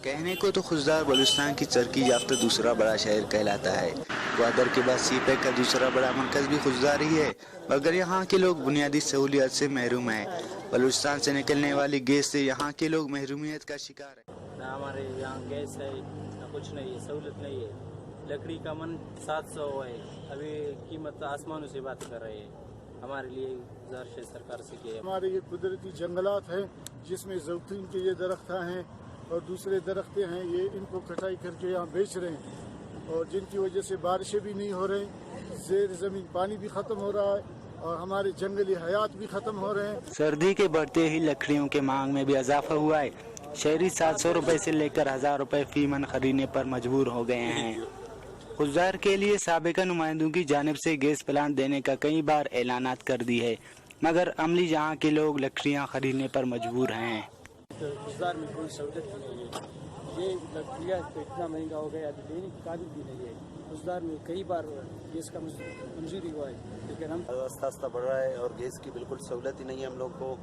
کہنے کو تو خضدار بلوچستان کی ترقی یافتہ دوسرا بڑا شہر کہلاتا ہے۔ گوادر کے بعد سی پیک کا دوسرا بڑا مرکز بھی خضدار ہی ہے، مگر یہاں کے لوگ بنیادی سہولیات سے محروم ہیں۔ بلوچستان سے نکلنے والی گیس سے یہاں کے لوگ محرومیت کا شکار ہیں۔ نہ ہمارے یہاں گیس ہے، نہ کچھ نہیں ہے، سہولت نہیں ہے۔ لکڑی کا من 700 ہے، ابھی قیمت آسمانوں سے بات کر رہے ہیں۔ ہمارے لیے گزارش ہے سرکار سے کہ ہمارے یہ قدرتی جنگلات ہیں جس میں زیتون کے یہ درخت ہیں اور دوسرے درخت ہیں، یہ ان کو کٹائی کر کے یہاں بیچ رہے ہیں، اور جن کی وجہ سے بارشیں بھی نہیں ہو رہی، زیر زمین پانی بھی ختم ہو رہا ہے اور ہمارے جنگلی حیات بھی ختم ہو رہے ہیں۔ سردی کے بڑھتے ہی لکڑیوں کے مانگ میں بھی اضافہ ہوا ہے۔ شہری 700 روپے سے لے کر 1000 روپے فی من خریدنے پر مجبور ہو گئے ہیں۔ خضدار کے لیے سابقہ نمائندوں کی جانب سے گیس پلانٹ دینے کا کئی بار اعلانات کر دی ہے، مگر عملی یہاں کے لوگ لکڑیاں خریدنے پر مجبور ہیں۔ خضدار میں کوئی سہولت نہیں ہے، یہ لکڑیاں تو اتنا مہنگا ہو گیا ابھی لینے کے قابل بھی نہیں ہے۔ خضدار میں کئی بار گیس کا منظوری ہوا ہے، لیکن ہم آہستہ آہستہ بڑھ رہا ہے اور گیس کی بالکل سہولت ہی نہیں ہے ہم لوگ کو۔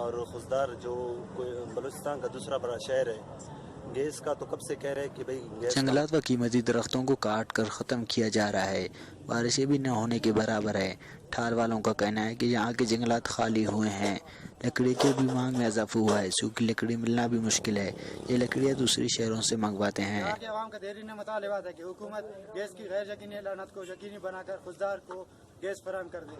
اور خضدار جو بلوچستان کا دوسرا بڑا شہر ہے، گیس کا تو کب سے کہہ رہے ہیں کہ بھئی گیس جنگلات و قیمتی درختوں کو کاٹ کر ختم کیا جا رہا ہے، بارشیں بھی نہ ہونے کے برابر ہے۔ ٹھار والوں کا کہنا ہے کہ یہاں کے جنگلات خالی ہوئے ہیں، لکڑی کی بھی مانگ میں اضافہ ہوا ہے، سوکھی لکڑی ملنا بھی مشکل ہے، یہ لکڑیاں دوسری شہروں سے منگواتے ہیں۔ یہاں کے عوام کا دیرینہ مطالبہ ہے کہ حکومت گیس کی غیر یقینی اعلانات کو یقینی بنا کر خضدار کو گیس فراہم کر دے۔